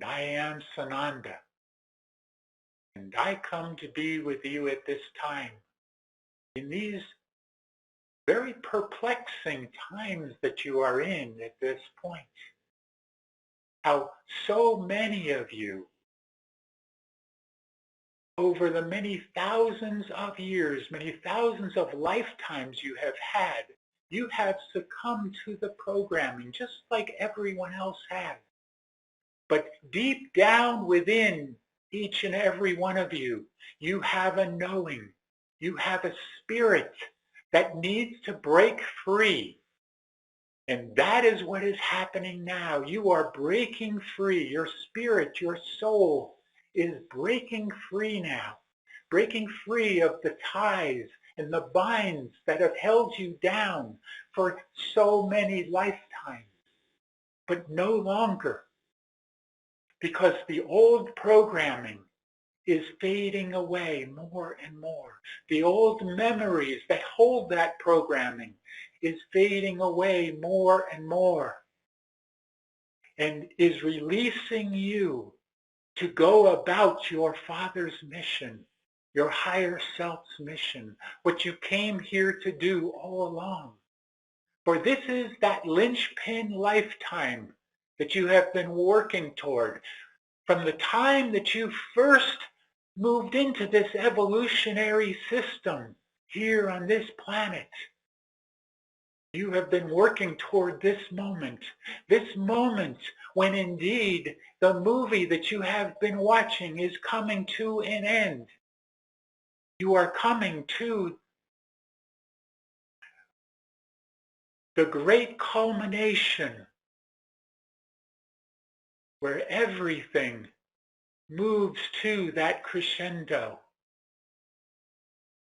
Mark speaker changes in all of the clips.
Speaker 1: I am Sananda, and I come to be with you at this time, in these very perplexing times that you are in at this point. How so many of you, over the many thousands of years, many thousands of lifetimes you have had, you have succumbed to the programming just like everyone else has. But deep down within each and every one of you, you have a knowing. You have a spirit that needs to break free. And that is what is happening now. You are breaking free. Your spirit, your soul is breaking free now. Breaking free of the ties and the binds that have held you down for so many lifetimes. But no longer. Because the old programming is fading away more and more. The old memories that hold that programming is fading away more and more, and is releasing you to go about your Father's mission, your higher self's mission, what you came here to do all along. For this is that linchpin lifetime that you have been working toward. From the time that you first moved into this evolutionary system here on this planet, you have been working toward this moment when indeed the movie that you have been watching is coming to an end. You are coming to the great culmination where everything moves to that crescendo.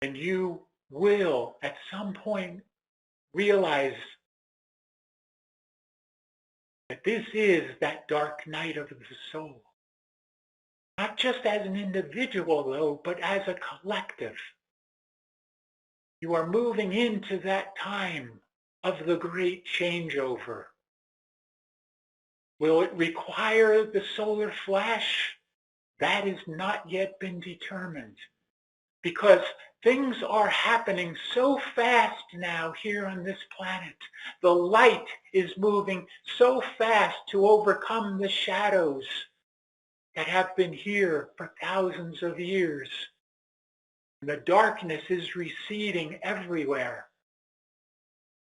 Speaker 1: And you will, at some point, realize that this is that dark night of the soul. Not just as an individual, though, but as a collective. You are moving into that time of the great changeover. Will it require the solar flash? That has not yet been determined, because things are happening so fast now here on this planet. The light is moving so fast to overcome the shadows that have been here for thousands of years. And the darkness is receding everywhere.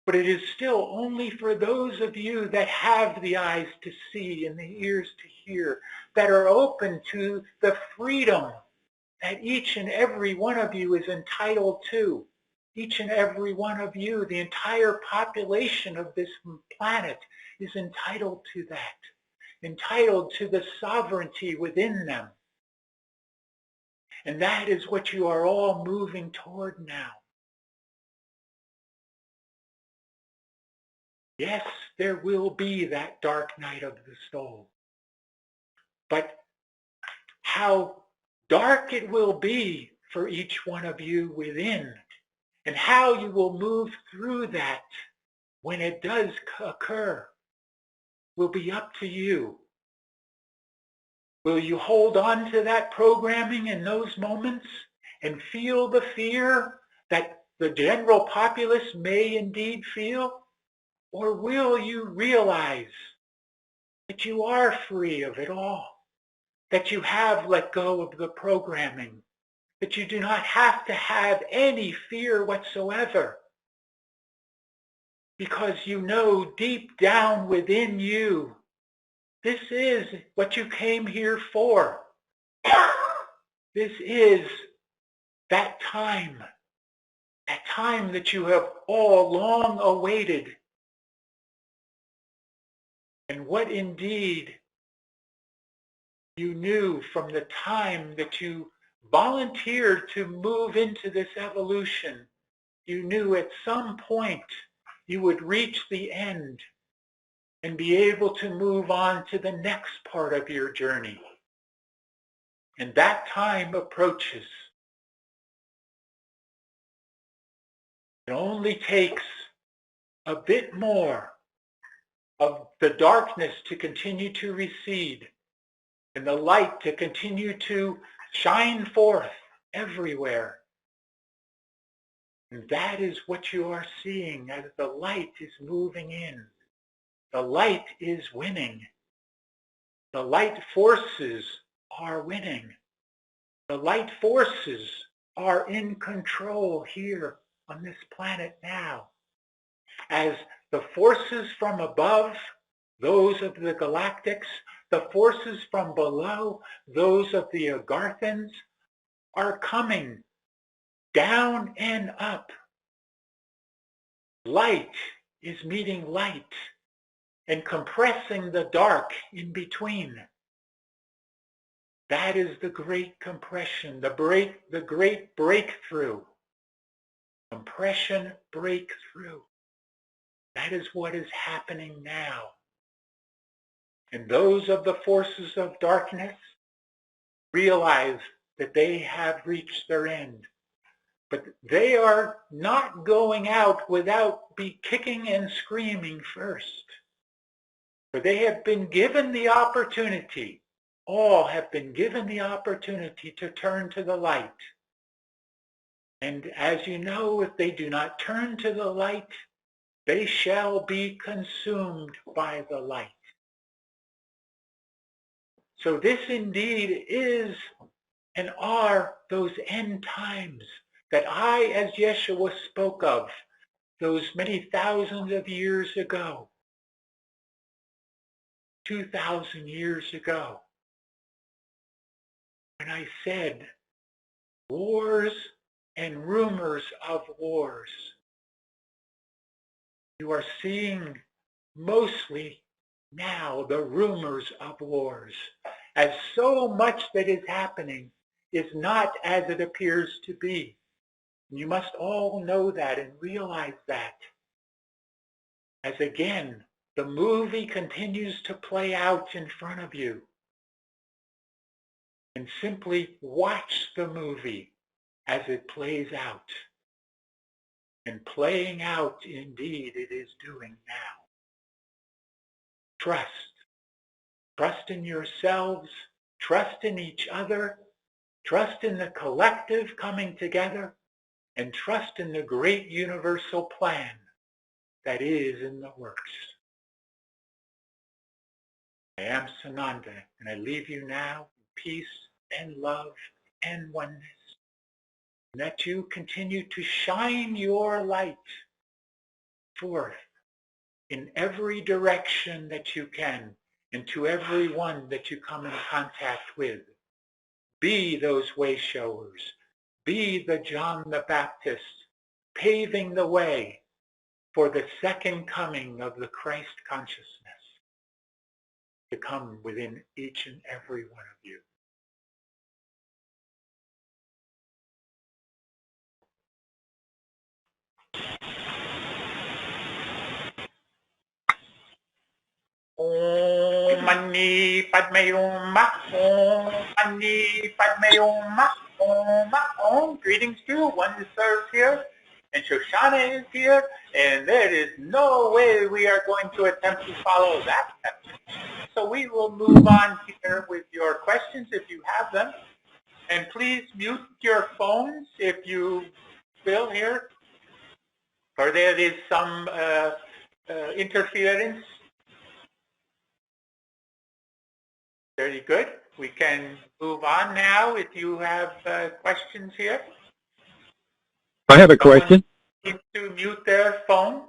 Speaker 1: But it is still only for those of you that have the eyes to see and the ears to hear, that are open to the freedom that each and every one of you is entitled to. Each and every one of you, the entire population of this planet, is entitled to that, entitled to the sovereignty within them. And that is what you are all moving toward now. Yes, there will be that dark night of the soul. But how dark it will be for each one of you within, and how you will move through that when it does occur, will be up to you. Will you hold on to that programming in those moments and feel the fear that the general populace may indeed feel? Or will you realize that you are free of it all, that you have let go of the programming, that you do not have to have any fear whatsoever, because you know deep down within you, this is what you came here for. This is that time that you have all long awaited. And what indeed you knew from the time that you volunteered to move into this evolution, you knew at some point you would reach the end and be able to move on to the next part of your journey. And that time approaches. It only takes a bit more of the darkness to continue to recede, and the light to continue to shine forth everywhere. And that is what you are seeing as the light is moving in. The light is winning. The light forces are winning. The light forces are in control here on this planet now. As the forces from above, those of the galactics, the forces from below, those of the Agarthans, are coming down and up. Light is meeting light and compressing the dark in between. That is the great compression, the great breakthrough. Compression breakthrough. That is what is happening now. And those of the forces of darkness realize that they have reached their end. But they are not going out without be kicking and screaming first. For they have been given the opportunity, all have been given the opportunity to turn to the light. And as you know, if they do not turn to the light, they shall be consumed by the light. So this indeed is and are those end times that I, as Yeshua, spoke of those many thousands of years ago, 2,000 years ago, when I said wars and rumors of wars. You are seeing mostly now the rumors of wars, as so much that is happening is not as it appears to be. You must all know that and realize that. As again, the movie continues to play out in front of you. And simply watch the movie as it plays out. And playing out, indeed, it is doing now. Trust. Trust in yourselves. Trust in each other. Trust in the collective coming together. And trust in the great universal plan that is in the works. I am Sananda, and I leave you now in peace and love and oneness. And that you continue to shine your light forth in every direction that you can, and to everyone that you come in contact with. Be those way showers. Be the John the Baptist, paving the way for the second coming of the Christ consciousness to come within each and every one of you. Om Mani Padme Hum, Om Mani Padme Hum, Om. Greetings to you. One serves here, and Shoshana is here, and there is no way we are going to attempt to follow that message. So we will move on here with your questions if you have them. And please mute your phones if you will here, or there is some interference. Very good. We can move on now if you have questions here.
Speaker 2: I have a question.
Speaker 1: Someone needs to mute their phone.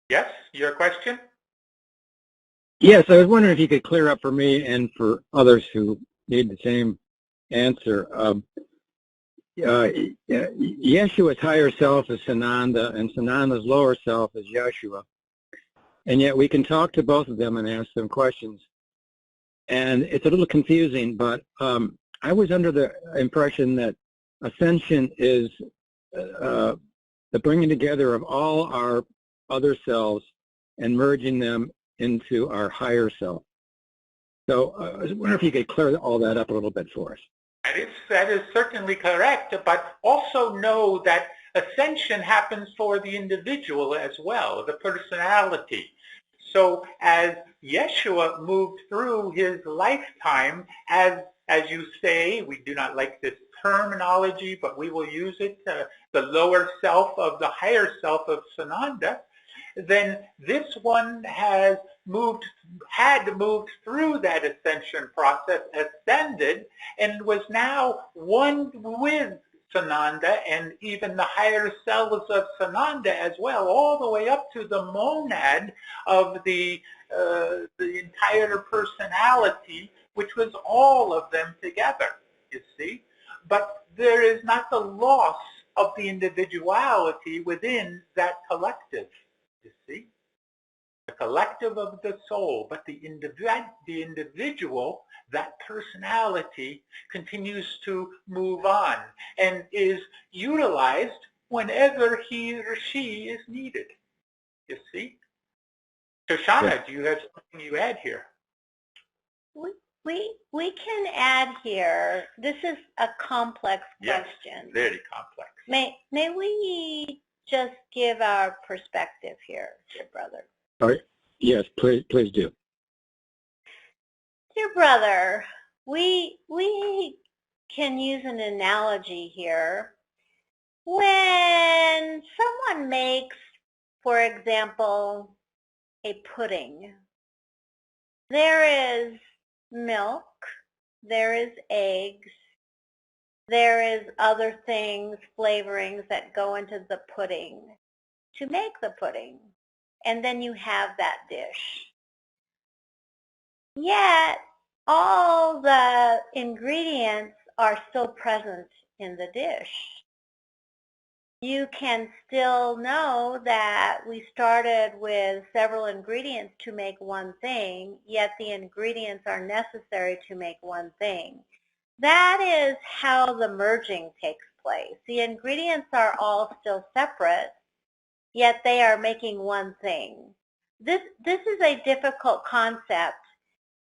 Speaker 1: Yes, your question?
Speaker 2: Yes, I was wondering if you could clear up for me and for others who need the same answer. Yeshua's higher self is Sananda, and Sananda's lower self is Yeshua. And yet we can talk to both of them and ask them questions. And it's a little confusing, but I was under the impression that ascension is the bringing together of all our other selves and merging them into our higher self. So I was wondering if you could clear all that up a little bit for us.
Speaker 1: That is certainly correct, but also know that ascension happens for the individual as well, the personality. So as Yeshua moved through his lifetime as you say, we do not like this terminology, but we will use it, the lower self of the higher self of Sananda, then this one had moved through that ascension process, ascended, and was now one with Sananda and even the higher selves of Sananda as well, all the way up to the monad of the entire personality, which was all of them together, you see. But there is not the loss of the individuality within that collective, you see. The collective of the soul, but the individual, that personality, continues to move on and is utilized whenever he or she is needed, you see. Shoshana,
Speaker 2: Yeah.
Speaker 1: do you have something you add here?
Speaker 3: We can add here, this is a complex
Speaker 1: Yes,
Speaker 3: question.
Speaker 1: very complex.
Speaker 3: May we just give our perspective here, dear brother?
Speaker 2: All right. Yes, please do.
Speaker 3: Dear brother, we can use an analogy here. When someone makes, for example, a pudding, there is milk, there is eggs, there is other things, flavorings that go into the pudding to make the pudding, and then you have that dish. Yet, all the ingredients are still present in the dish. You can still know that we started with several ingredients to make one thing, yet the ingredients are necessary to make one thing. That is how the merging takes place. The ingredients are all still separate, yet they are making one thing. This is a difficult concept,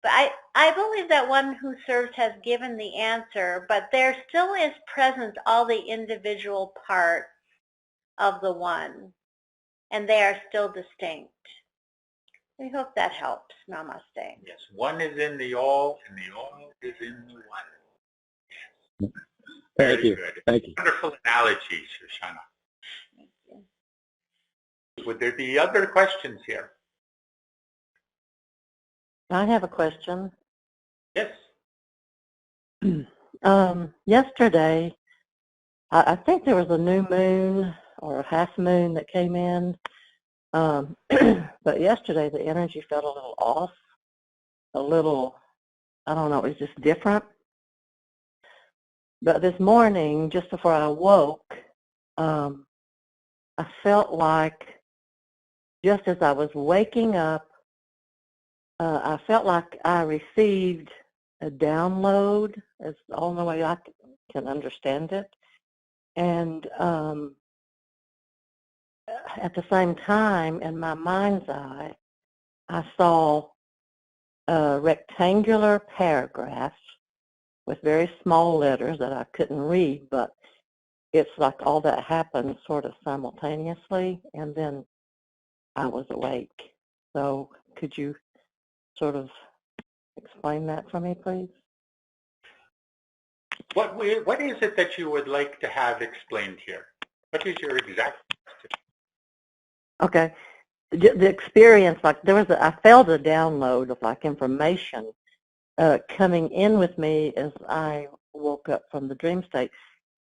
Speaker 3: but I believe that one who serves has given the answer, but there still is present all the individual parts of the one, and they are still distinct. We hope that helps. Namaste.
Speaker 1: Yes, one is in the all, and the all is in the one.
Speaker 2: Thank
Speaker 1: Very
Speaker 2: you.
Speaker 1: good.
Speaker 2: Thank you.
Speaker 1: Wonderful analogy, Shoshana.
Speaker 3: Thank you.
Speaker 1: Would there be other questions here?
Speaker 4: I have a question.
Speaker 1: Yes.
Speaker 4: Yesterday, I think there was a new moon or a half moon that came in, but yesterday the energy felt a little off, a little, I don't know, it was just different. But this morning, just before I woke, I felt like just as I was waking up, I felt like I received a download. It's the only way I can understand it. And at the same time, in my mind's eye, I saw a rectangular paragraph with very small letters that I couldn't read, but it's like all that happened sort of simultaneously, and then I was awake. So could you sort of explain that for me, please?
Speaker 1: What is it that you would like to have explained here? What is your exact question?
Speaker 4: Okay. The experience, like I felt a download of like information coming in with me as I woke up from the dream state.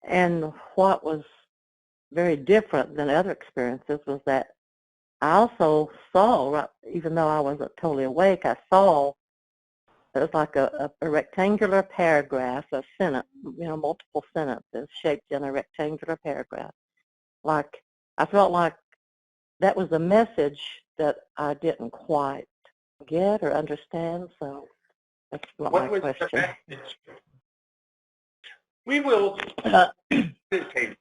Speaker 4: And what was very different than other experiences was that I also saw, even though I wasn't totally awake, I saw it was like a rectangular paragraph, a sentence, multiple sentences shaped in a rectangular paragraph. Like, I felt like that was a message that I didn't quite get or understand, so that's what my
Speaker 1: was
Speaker 4: question.
Speaker 1: the message? We will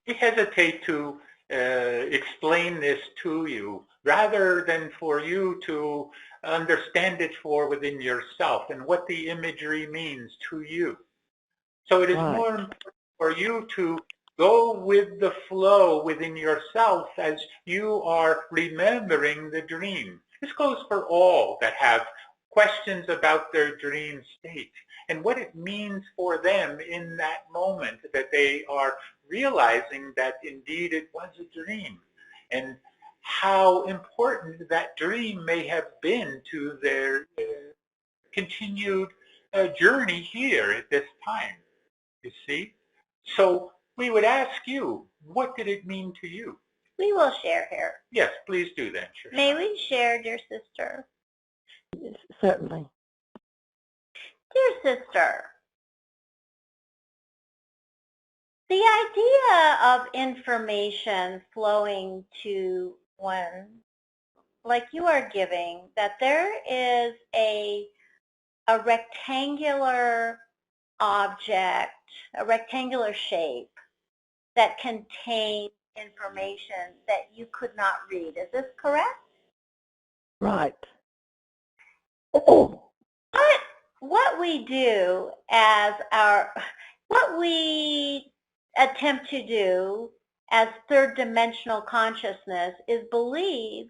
Speaker 1: hesitate to explain this to you rather than for you to understand it for within yourself and what the imagery means to you. So it is more important for you to go with the flow within yourself as you are remembering the dream. This goes for all that have questions about their dream state and what it means for them in that moment that they are realizing that indeed it was a dream, and how important that dream may have been to their continued journey here at this time, you see. So we would ask you, what did it mean to you?
Speaker 3: We will share here.
Speaker 1: Yes, please do that.
Speaker 3: May we share, dear sister?
Speaker 4: Certainly.
Speaker 3: Dear sister, the idea of information flowing to one, like you are giving, that there is a rectangular object, a rectangular shape that contains information that you could not read. Is this correct?
Speaker 4: Right.
Speaker 3: What we do what we attempt to do as third dimensional consciousness is believe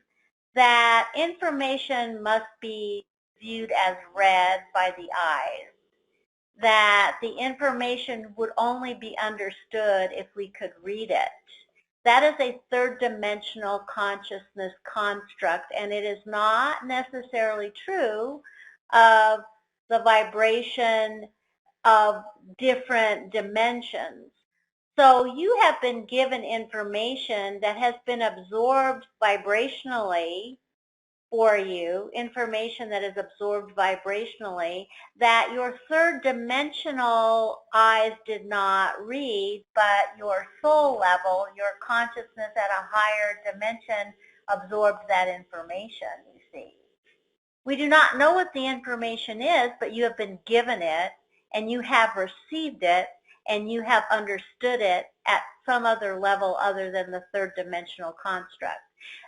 Speaker 3: that information must be viewed as read by the eyes, that the information would only be understood if we could read it. That is a third dimensional consciousness construct, and it is not necessarily true of the vibration of different dimensions. So you have been given information that has been absorbed vibrationally for you, information that is absorbed vibrationally, that your third dimensional eyes did not read, but your soul level, your consciousness at a higher dimension absorbed that information, you see. We do not know what the information is, but you have been given it, and you have received it, and you have understood it at some other level other than the third dimensional construct.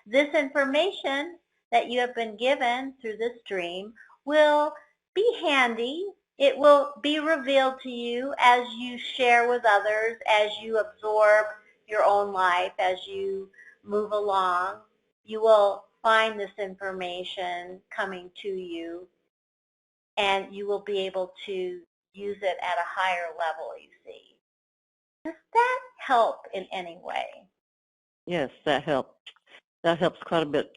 Speaker 3: This information that you have been given through this dream will be handy. It will be revealed to you as you share with others, as you absorb your own life, as you move along. You will find this information coming to you, and you will be able to use it at a higher level, you see. Does that help in any way?
Speaker 4: Yes, that helped. That helps quite a bit.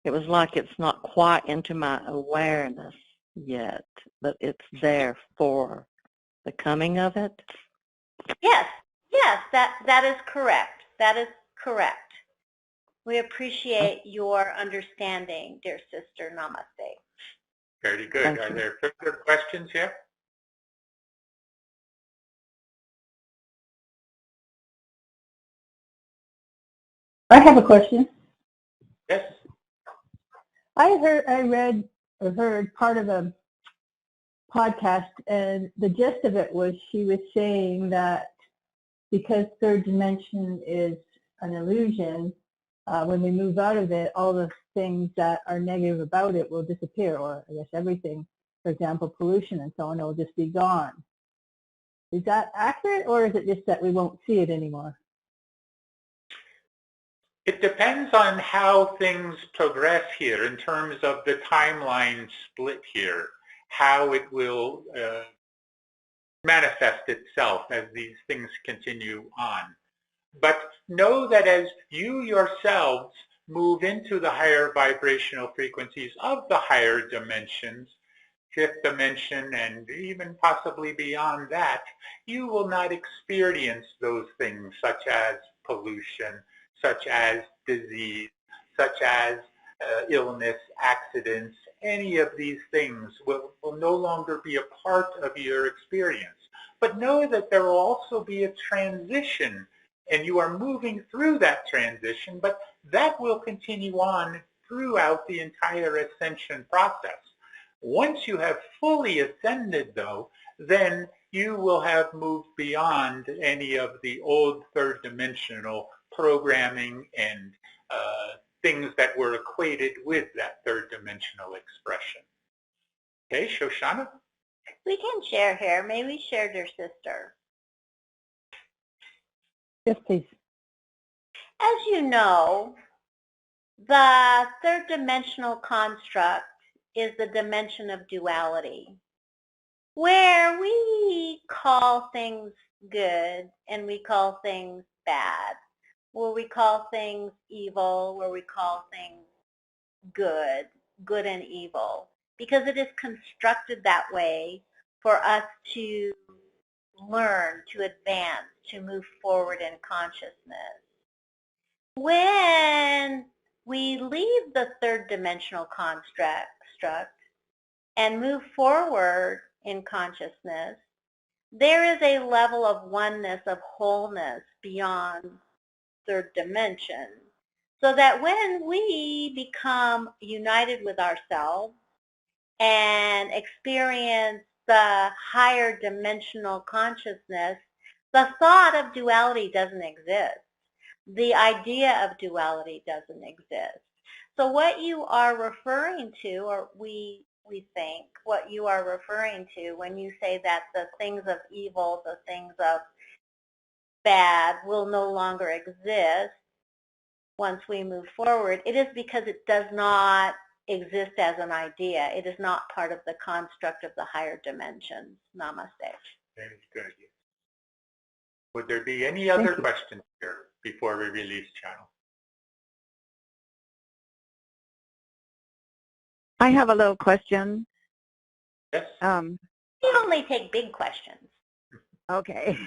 Speaker 4: It was like it's not quite into my awareness yet, but it's there for the coming of it.
Speaker 3: Yes, that is correct. That is correct. We appreciate your understanding, dear sister. Namaste.
Speaker 1: Very good. Are there further questions here?
Speaker 5: I have a question.
Speaker 1: Yes.
Speaker 5: I read or heard part of a podcast, and the gist of it was she was saying that because third dimension is an illusion, when we move out of it, all the things that are negative about it will disappear, or I guess everything, for example, pollution and so on, will just be gone. Is that accurate, or is it just that we won't see it anymore?
Speaker 1: It depends on how things progress here in terms of the timeline split here, how it will manifest itself as these things continue on. But know that as you yourselves move into the higher vibrational frequencies of the higher dimensions, fifth dimension and even possibly beyond that, you will not experience those things such as pollution, such as disease, such as illness, accidents. Any of these things will no longer be a part of your experience. But know that there will also be a transition, and you are moving through that transition, but that will continue on throughout the entire ascension process. Once you have fully ascended, though, then you will have moved beyond any of the old third dimensional programming and things that were equated with that third dimensional expression. Okay, Shoshana?
Speaker 3: We can share here. May we share, dear sister?
Speaker 5: Yes, please.
Speaker 3: As you know, the third dimensional construct is the dimension of duality, where we call things good and we call things bad, where we call things evil, where we call things good, good and evil, because it is constructed that way for us to learn, to advance, to move forward in consciousness. When we leave the third dimensional construct and move forward in consciousness, there is a level of oneness, of wholeness beyond third dimension, so that when we become united with ourselves and experience the higher dimensional consciousness, the thought of duality doesn't exist. The idea of duality doesn't exist. So what you are referring to, or we think, what you are referring to when you say that the things of evil, the things of bad will no longer exist once we move forward, it is because it does not exist as an idea. It is not part of the construct of the higher dimensions. Namaste.
Speaker 1: Very good. Would there be any other questions here before we release channel?
Speaker 6: I have a little question.
Speaker 1: Yes.
Speaker 3: We only take big questions.
Speaker 6: Okay.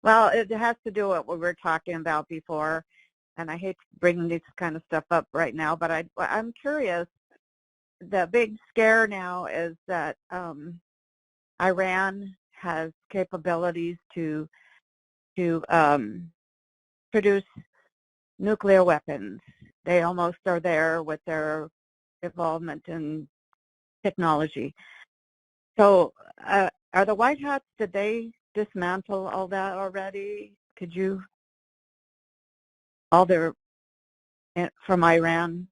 Speaker 6: Well, it has to do with what we were talking about before, and I hate bringing this kind of stuff up right now, but I'm curious. The big scare now is that Iran has capabilities to produce nuclear weapons. They almost are there with their involvement in technology. So are the White Hats, did they dismantle all that already? Could you, all their, from Iran?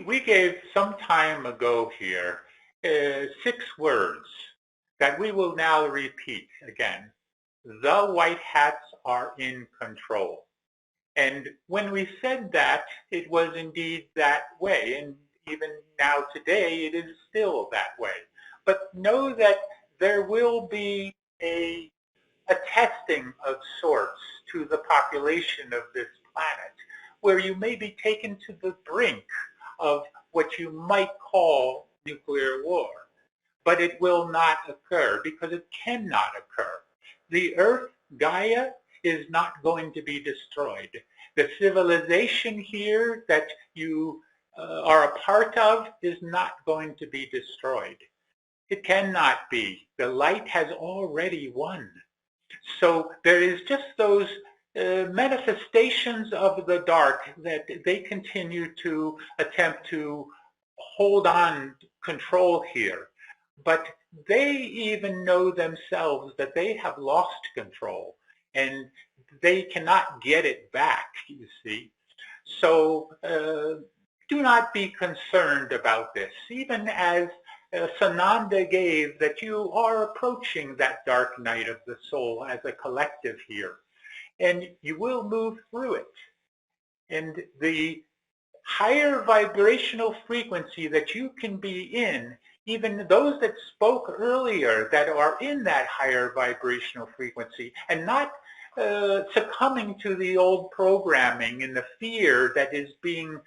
Speaker 1: We gave some time ago here 6 words that we will now repeat again. The White Hats are in control. And when we said that, it was indeed that way. And even now today, it is still that way. But know that there will be a testing of sorts to the population of this planet, where you may be taken to the brink of what you might call nuclear war. But it will not occur because it cannot occur. The Earth, Gaia, is not going to be destroyed. The civilization here that you are a part of is not going to be destroyed. It cannot be. The light has already won. So there is just those manifestations of the dark that they continue to attempt to hold on control here. But they even know themselves that they have lost control and they cannot get it back, you see. So do not be concerned about this, even as Sananda gave that you are approaching that dark night of the soul as a collective here, and you will move through it. And the higher vibrational frequency that you can be in, even those that spoke earlier that are in that higher vibrational frequency and not succumbing to the old programming and the fear that is being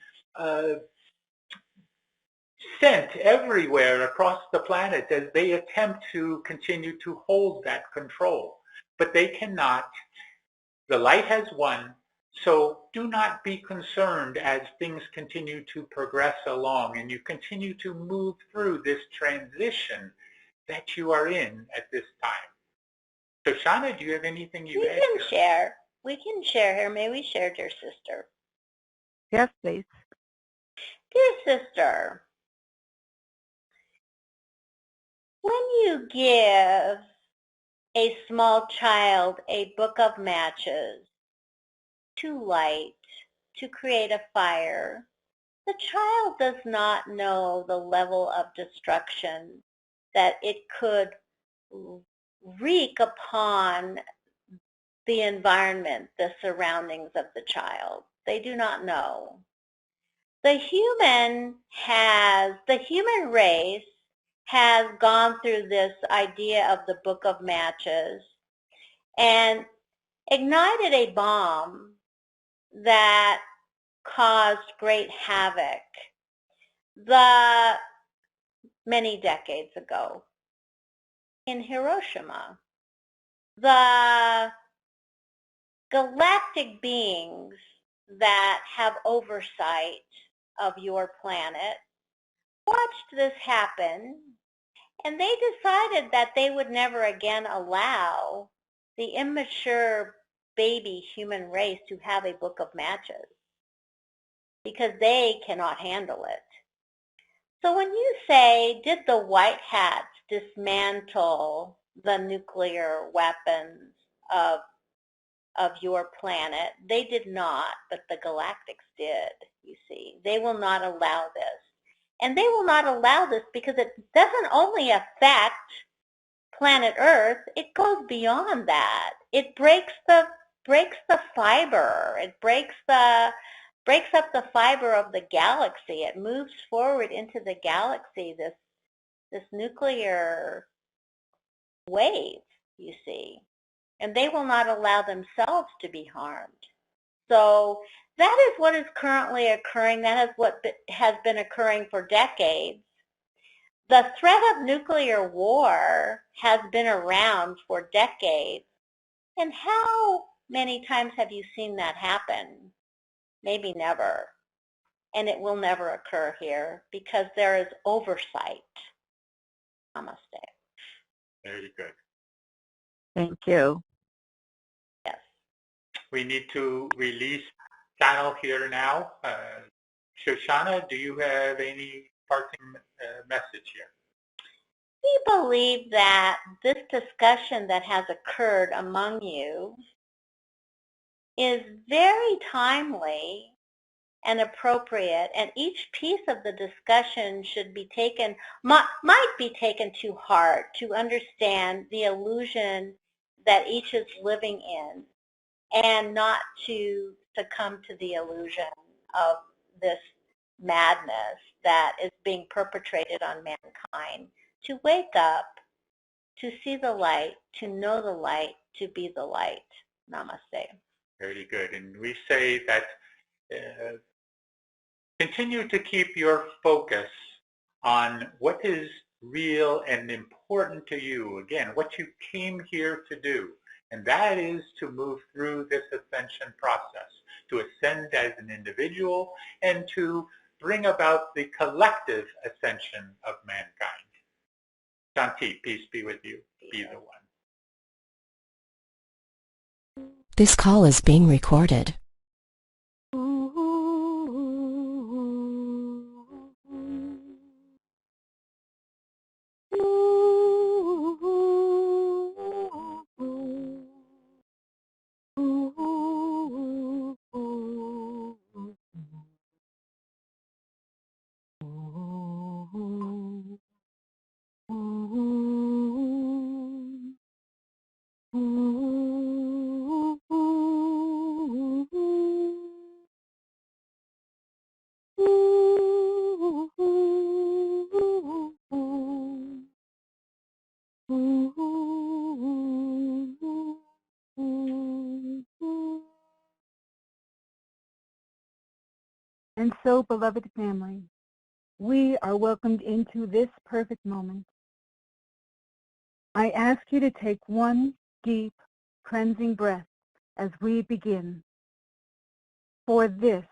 Speaker 1: sent everywhere across the planet as they attempt to continue to hold that control. But they cannot. The light has won, so do not be concerned as things continue to progress along and you continue to move through this transition that you are in at this time. So Shauna, do you have anything you add?
Speaker 3: We can share here. May we share, dear sister?
Speaker 6: Yes, please.
Speaker 3: Dear sister, when you give a small child a book of matches to light, to create a fire, the child does not know the level of destruction that it could wreak upon the environment, the surroundings of the child. They do not know. The human race has gone through this idea of the book of matches and ignited a bomb that caused great havoc many decades ago in Hiroshima. The galactic beings that have oversight of your planet watched this happen, and they decided that they would never again allow the immature baby human race to have a book of matches because they cannot handle it. So when you say, did the white hats dismantle the nuclear weapons of your planet? They did not, but the galactics did, you see. They will not allow this. And they will not allow this because it doesn't only affect planet Earth, it goes beyond that. It breaks the fiber. It breaks up the fiber of the galaxy. It moves forward into the galaxy, this nuclear wave, you see. And they will not allow themselves to be harmed. So that is what is currently occurring. That is what has been occurring for decades. The threat of nuclear war has been around for decades. And how many times have you seen that happen? Maybe never. And it will never occur here because there is oversight. Namaste.
Speaker 1: Very good.
Speaker 6: Thank you.
Speaker 3: Yes.
Speaker 1: We need to release channel here now. Shoshana, do you have any parting message here?
Speaker 3: We believe that this discussion that has occurred among you is very timely and appropriate, and each piece of the discussion should be taken, might be taken to heart to understand the illusion that each is living in, and not to succumb to the illusion of this madness that is being perpetrated on mankind. To wake up, to see the light, to know the light, to be the light. Namaste.
Speaker 1: Very good. And we say that continue to keep your focus on what is real and important to you. Again, what you came here to do. And that is to move through this ascension process, to ascend as an individual and to bring about the collective ascension of mankind. Shanti, peace be with you. Be the one.
Speaker 7: This call is being recorded.
Speaker 6: And so, beloved family, we are welcomed into this perfect moment. I ask you to take one deep, cleansing breath as we begin. For this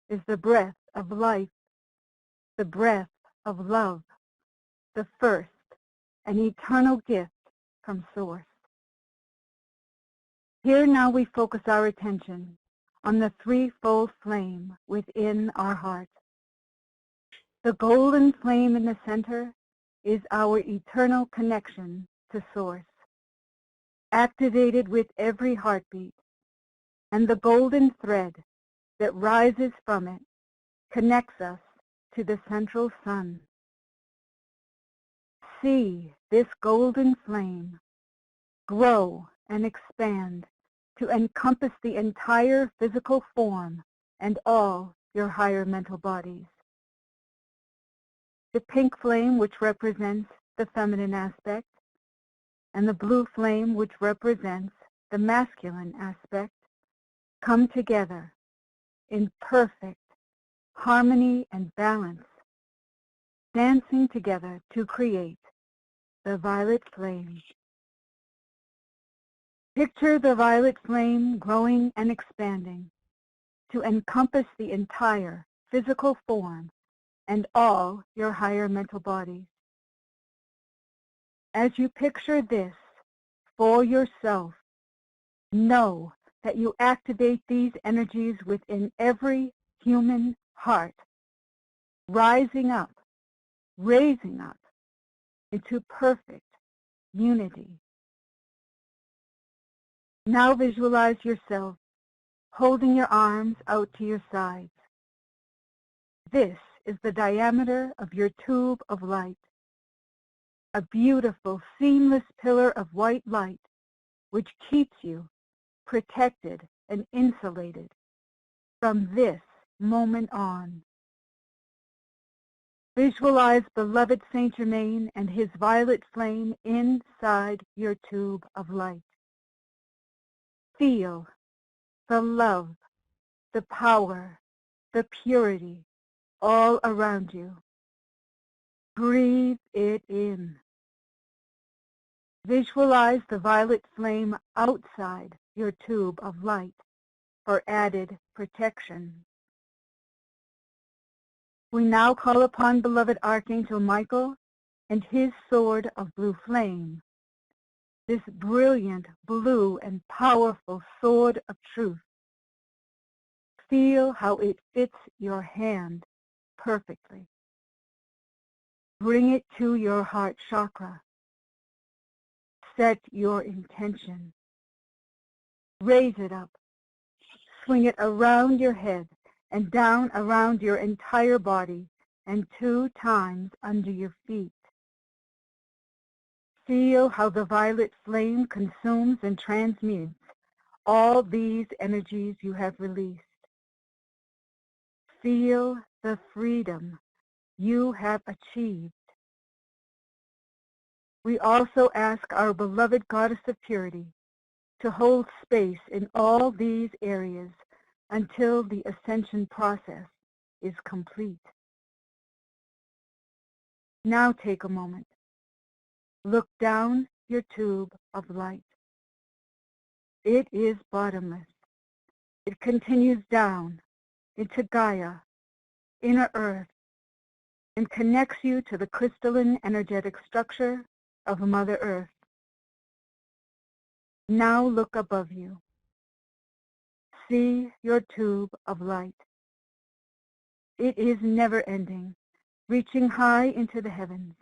Speaker 6: is the breath of life, the breath of love, the first and eternal gift from Source. Here now we focus our attention on the threefold flame within our heart. The golden flame in the center is our eternal connection to Source, activated with every heartbeat, and the golden thread that rises from it connects us to the central sun. See this golden flame grow and expand to encompass the entire physical form and all your higher mental bodies. The pink flame, which represents the feminine aspect, and the blue flame, which represents the masculine aspect, come together in perfect harmony and balance, dancing together to create the violet flame. Picture the violet flame growing and expanding to encompass the entire physical form and all your higher mental bodies. As you picture this for yourself, know that you activate these energies within every human heart, rising up, raising up into perfect unity. Now visualize yourself holding your arms out to your sides. This is the diameter of your tube of light, a beautiful, seamless pillar of white light which keeps you protected and insulated from this moment on. Visualize beloved Saint Germain and his violet flame inside your tube of light. Feel the love, the power, the purity all around you. Breathe it in. Visualize the violet flame outside your tube of light for added protection. We now call upon beloved Archangel Michael and his sword of blue flame, this brilliant blue and powerful sword of truth. Feel how it fits your hand perfectly. Bring it to your heart chakra. Set your intention. Raise it up. Swing it around your head and down around your entire body and 2 times under your feet. Feel how the violet flame consumes and transmutes all these energies you have released. Feel the freedom you have achieved. We also ask our beloved Goddess of Purity to hold space in all these areas until the ascension process is complete. Now take a moment. Look down your tube of light. It is bottomless. It continues down into Gaia, inner earth, and connects you to the crystalline energetic structure of Mother Earth. Now look above you. See your tube of light. It is never-ending, reaching high into the heavens,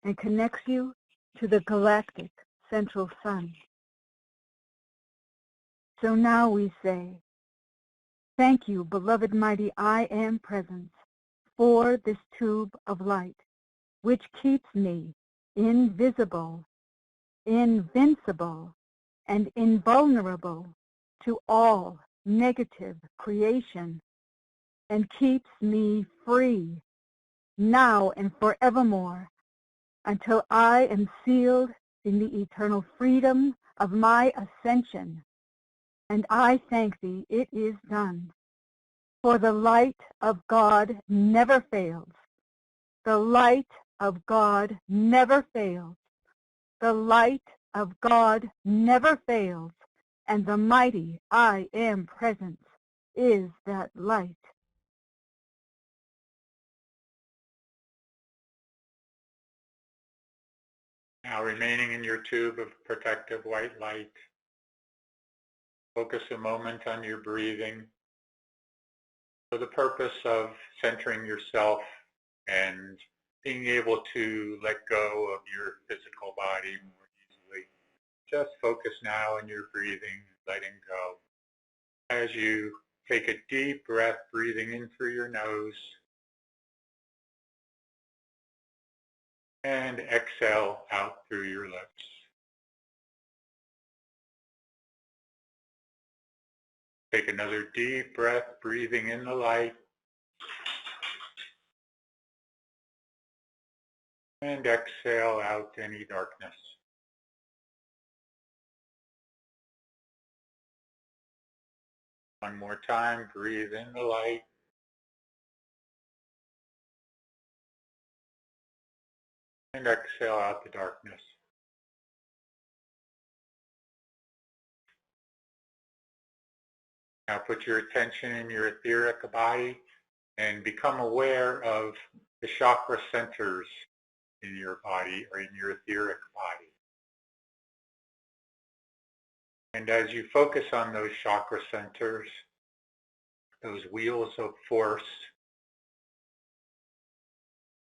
Speaker 6: and connects you to the galactic central sun. So now we say, thank you, beloved mighty I Am Presence, for this tube of light, which keeps me invisible, invincible, and invulnerable to all negative creation, and keeps me free now and forevermore until I am sealed in the eternal freedom of my ascension. And I thank thee, it is done. For the light of God never fails. The light of God never fails. The light of God never fails. And the mighty I Am Presence is that light.
Speaker 1: Now remaining in your tube of protective white light, focus a moment on your breathing for the purpose of centering yourself and being able to let go of your physical body more easily. Just focus now on your breathing, letting go. As you take a deep breath, breathing in through your nose, and exhale out through your lips. Take another deep breath, breathing in the light And exhale out any darkness. One more time, breathe in the light. And exhale out the darkness. Now put your attention in your etheric body and become aware of the chakra centers in your body or in your etheric body. And as you focus on those chakra centers, those wheels of force,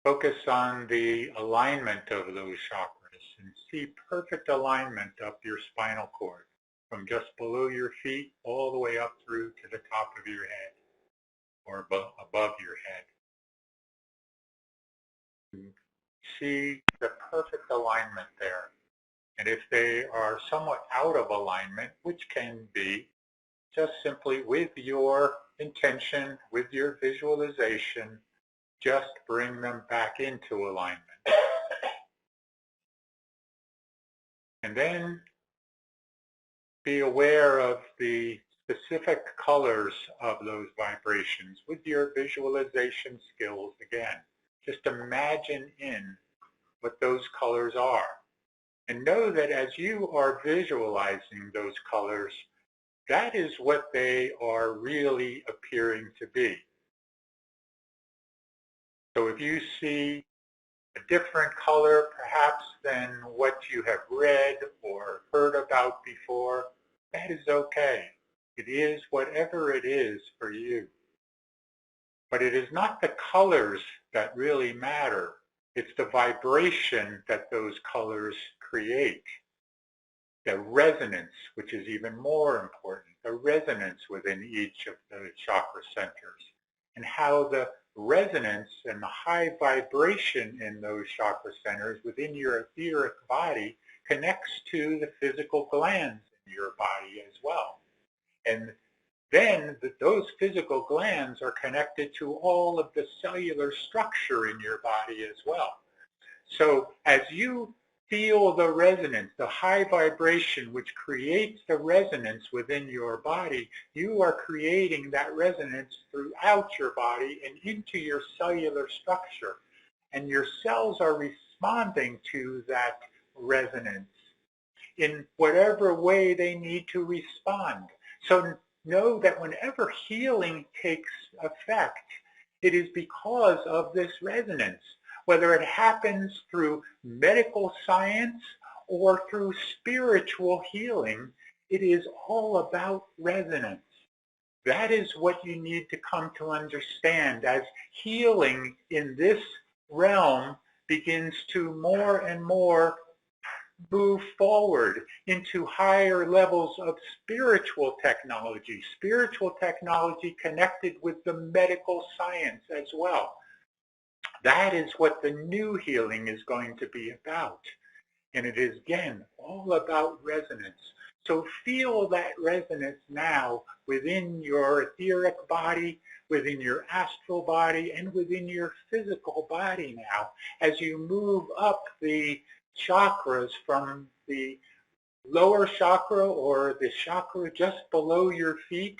Speaker 1: focus on the alignment of those chakras and see perfect alignment up your spinal cord from just below your feet all the way up through to the top of your head or above your head. And see the perfect alignment there. And if they are somewhat out of alignment, which can be, just simply with your intention, with your visualization, just bring them back into alignment. And then be aware of the specific colors of those vibrations with your visualization skills again. Just imagine in what those colors are. And know that as you are visualizing those colors, that is what they are really appearing to be. So if you see a different color perhaps than what you have read or heard about before, that is okay. It is whatever it is for you. But it is not the colors that really matter. It's the vibration that those colors create. The resonance, which is even more important, the resonance within each of the chakra centers, and how the resonance and the high vibration in those chakra centers within your etheric body connects to the physical glands in your body as well. And then those physical glands are connected to all of the cellular structure in your body as well. So as you feel the resonance, the high vibration which creates the resonance within your body, you are creating that resonance throughout your body and into your cellular structure. And your cells are responding to that resonance in whatever way they need to respond. So know that whenever healing takes effect, it is because of this resonance. Whether it happens through medical science or through spiritual healing, it is all about resonance. That is what you need to come to understand as healing in this realm begins to more and more move forward into higher levels of spiritual technology connected with the medical science as well. That is what the new healing is going to be about. And it is, again, all about resonance. So feel that resonance now within your etheric body, within your astral body, and within your physical body now as you move up the chakras from the lower chakra or the chakra just below your feet,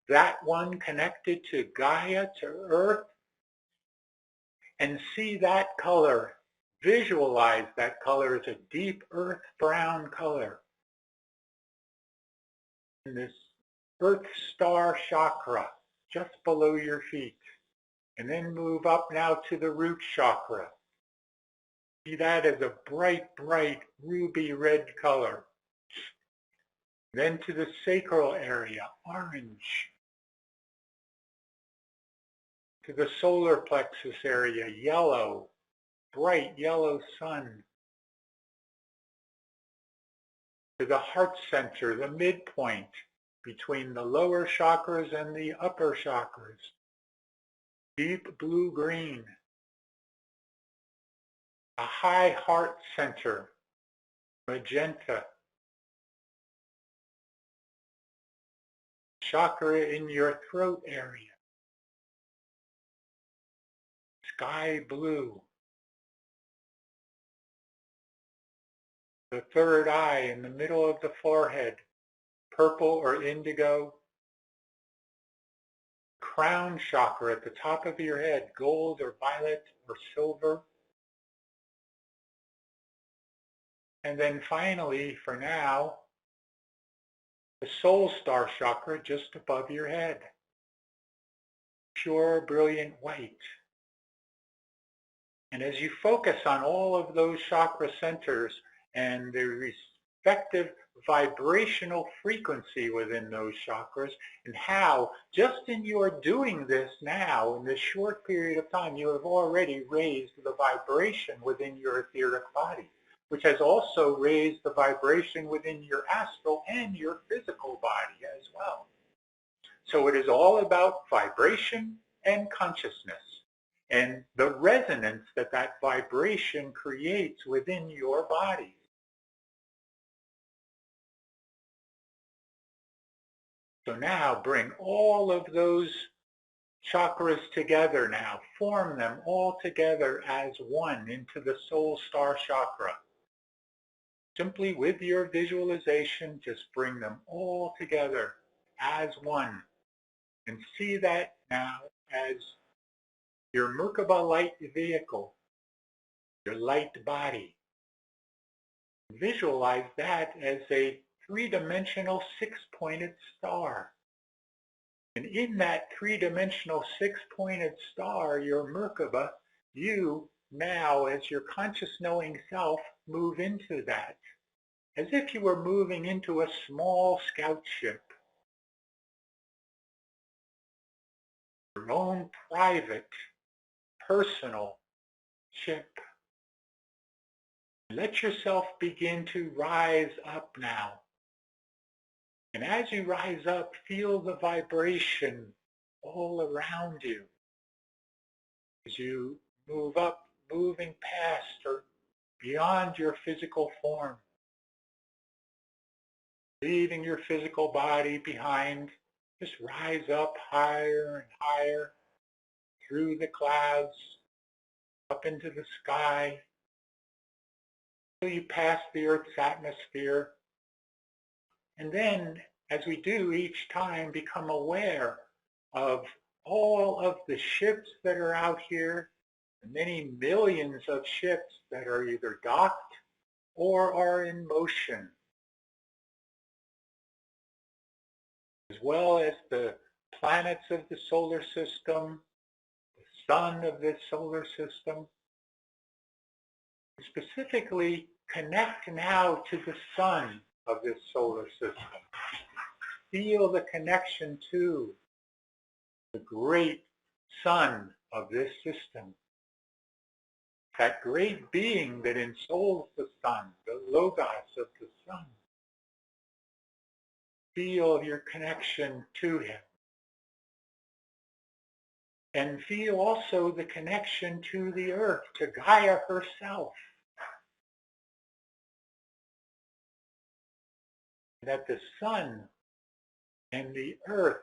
Speaker 1: that one connected to Gaia, to Earth, and see that color. Visualize that color as a deep earth brown color. In this Earth Star chakra just below your feet. And then move up now to the root chakra. See that as a bright, bright ruby red color. Then to the sacral area, orange. To the solar plexus area, yellow, bright yellow sun. To the heart center, the midpoint between the lower chakras and the upper chakras. Deep blue-green. A high heart center, magenta. Chakra in your throat area. Sky blue. the third eye in the middle of the forehead, purple or indigo. Crown chakra at the top of your head, gold or violet or silver. And then finally, for now, the soul star chakra just above your head. Pure, brilliant white. And as you focus on all of those chakra centers and the respective vibrational frequency within those chakras, and how just in your doing this now, in this short period of time, you have already raised the vibration within your etheric body, which has also raised the vibration within your astral and your physical body as well. So it is all about vibration and consciousness and the resonance that that vibration creates within your body. So now bring all of those chakras together now. Form them all together as one into the soul star chakra. Simply with your visualization, just bring them all together as one. And see that now as your Merkaba light vehicle, your light body. Visualize that as a three-dimensional six-pointed star. And in that three-dimensional six-pointed star, your Merkaba, you now as your conscious knowing self move into that, as if you were moving into a small scout ship, your own private, personal ship. Let yourself begin to rise up now. And as you rise up, feel the vibration all around you. As you move up, moving past or beyond your physical form, leaving your physical body behind, just rise up higher and higher through the clouds, up into the sky, until you pass the Earth's atmosphere. And then, as we do each time, become aware of all of the ships that are out here, the many millions of ships that are either docked or are in motion, as well as the planets of the solar system, the sun of this solar system. Specifically, connect now to the sun of this solar system. Feel the connection to the great sun of this system. That great being that ensouls the sun, the logos of the sun. Feel your connection to him. And feel also the connection to the earth, to Gaia herself. That the sun and the earth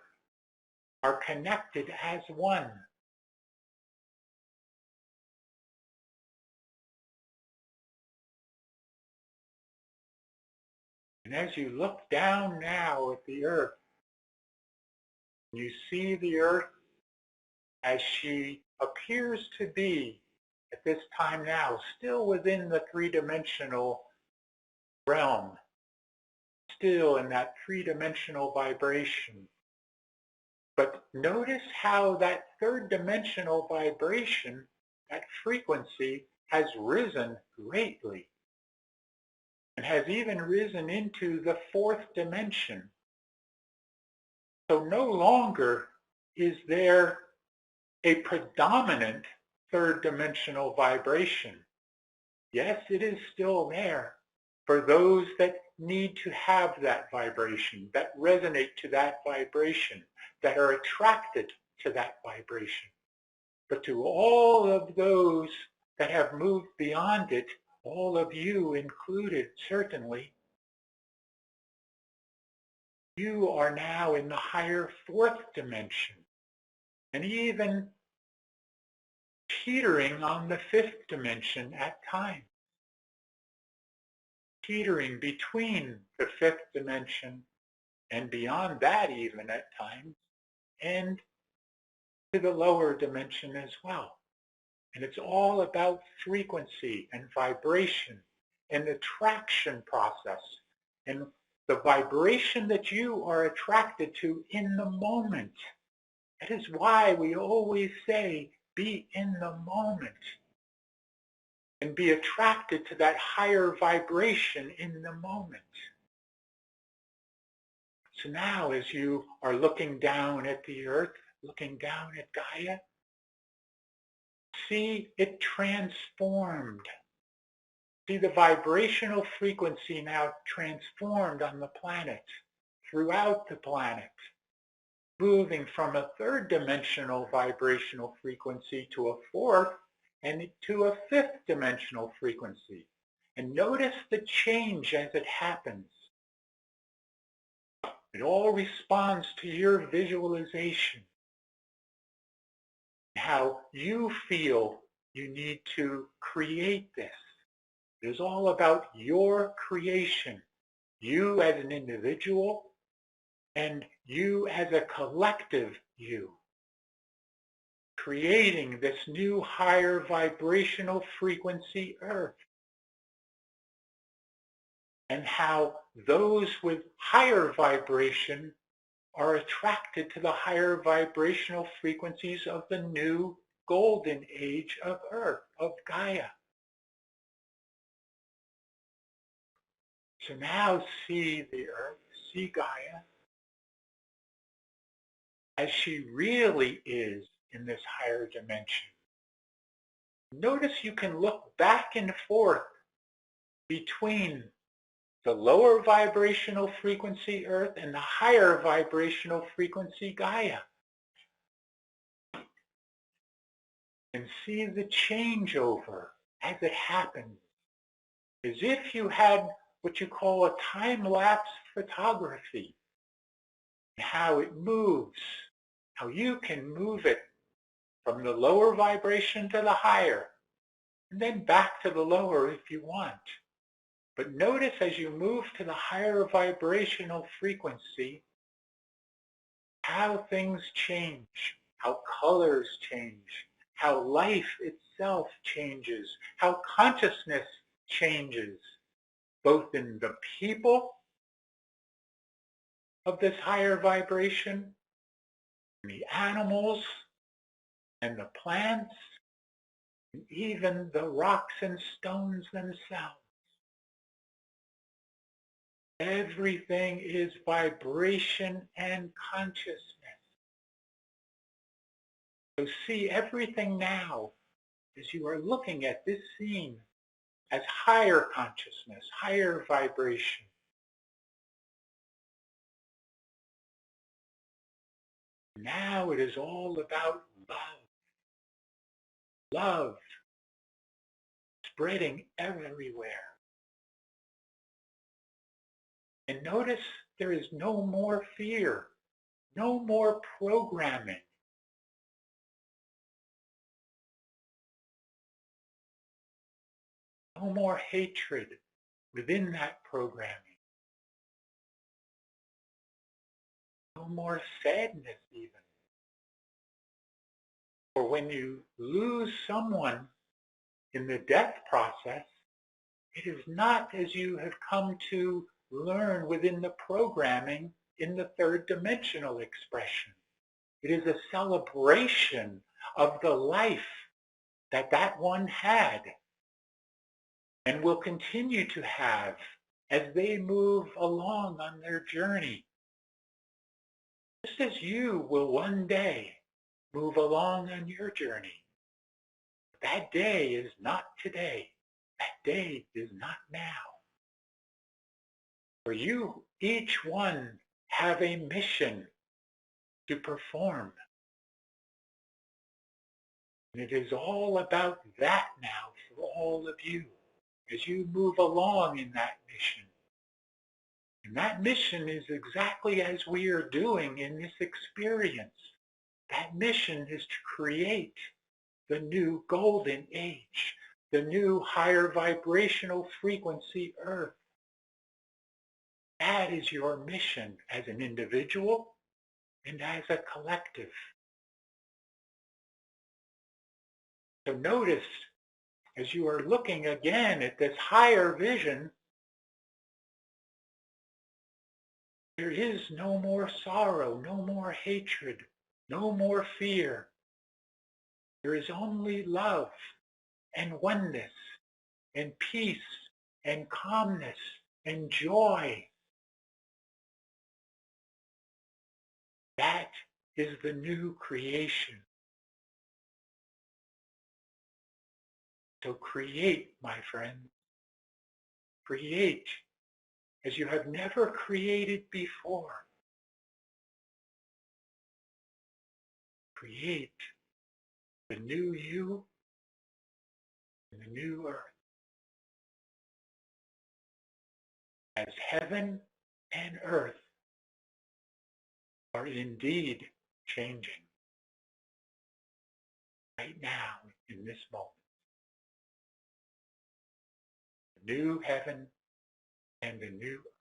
Speaker 1: are connected as one. And as you look down now at the earth, you see the earth as she appears to be at this time now, still within the three-dimensional realm, still in that three-dimensional vibration. But notice how that third-dimensional vibration, that frequency, has risen greatly and has even risen into the fourth dimension. So no longer is there a predominant third-dimensional vibration. Yes, it is still there for those that need to have that vibration, that resonate to that vibration, that are attracted to that vibration. But to all of those that have moved beyond it, all of you included certainly, you are now in the higher fourth dimension, and even teetering on the fifth dimension at times. teetering between the fifth dimension and beyond that even at times, and to the lower dimension as well. And it's all about frequency and vibration and attraction process and the vibration that you are attracted to in the moment. That is why we always say, be in the moment and be attracted to that higher vibration in the moment. So now as you are looking down at the earth, looking down at Gaia, see it transformed. See the vibrational frequency now transformed on the planet, throughout the planet, moving from a third dimensional vibrational frequency to a fourth and to a fifth dimensional frequency. And notice the change as it happens. It all responds to your visualization, how you feel you need to create this. It is all about your creation, you as an individual and you as a collective you, creating this new higher vibrational frequency earth. And how those with higher vibration are attracted to the higher vibrational frequencies of the new golden age of Earth, of Gaia. So now see the Earth, see Gaia, as she really is in this higher dimension. Notice you can look back and forth between the lower vibrational frequency Earth and the higher vibrational frequency Gaia. And see the changeover as it happens, as if you had what you call a time-lapse photography, how it moves, how you can move it from the lower vibration to the higher, and then back to the lower if you want. But notice as you move to the higher vibrational frequency, how things change, how colors change, how life itself changes, how consciousness changes, both in the people of this higher vibration, the animals and the plants, and even the rocks and stones themselves. Everything is vibration and consciousness. So see everything now as you are looking at this scene as higher consciousness, higher vibration. Now it is all about love. Love spreading everywhere. And notice there is no more fear, no more programming. No more hatred within that programming. No more sadness even. For when you lose someone in the death process, it is not as you have come to learn within the programming in the third dimensional expression. It is a celebration of the life that that one had and will continue to have as they move along on their journey. Just as you will one day move along on your journey. That day is not today. That day is not now. For you, each one have a mission to perform. And it is all about that now for all of you as you move along in that mission. And that mission is exactly as we are doing in this experience. That mission is to create the new golden age, the new higher vibrational frequency Earth. That is your mission as an individual and as a collective. So notice, as you are looking again at this higher vision, there is no more sorrow, no more hatred, no more fear. There is only love and oneness and peace and calmness and joy. That is the new creation. So create, my friend. Create as you have never created before. Create the new you and the new earth. As heaven and earth are indeed changing right now in this moment. The new heaven and the new earth.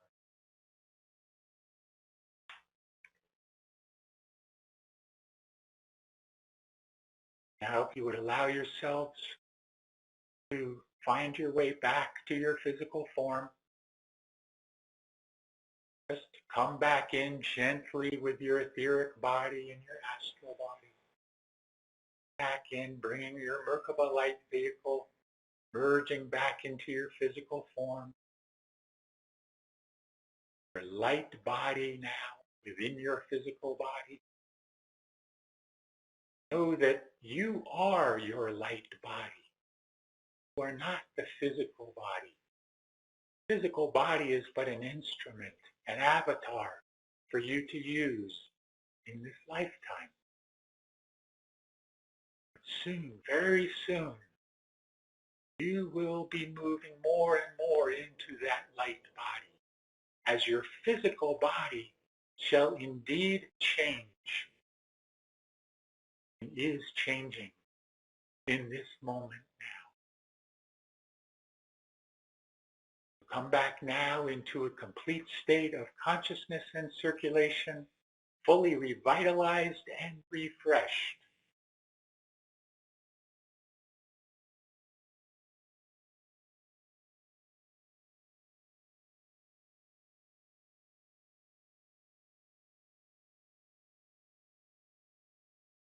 Speaker 1: Now if you would allow yourselves to find your way back to your physical form, just come back in gently with your etheric body and your astral body. Back in, bringing your Merkaba light vehicle, merging back into your physical form. Your light body now within your physical body. Know that you are your light body. You are not the physical body. The physical body is but an instrument, an avatar for you to use in this lifetime. But soon, very soon, you will be moving more and more into that light body, as your physical body shall indeed change and is changing in this moment now. Come back now into a complete state of consciousness and circulation, fully revitalized and refreshed.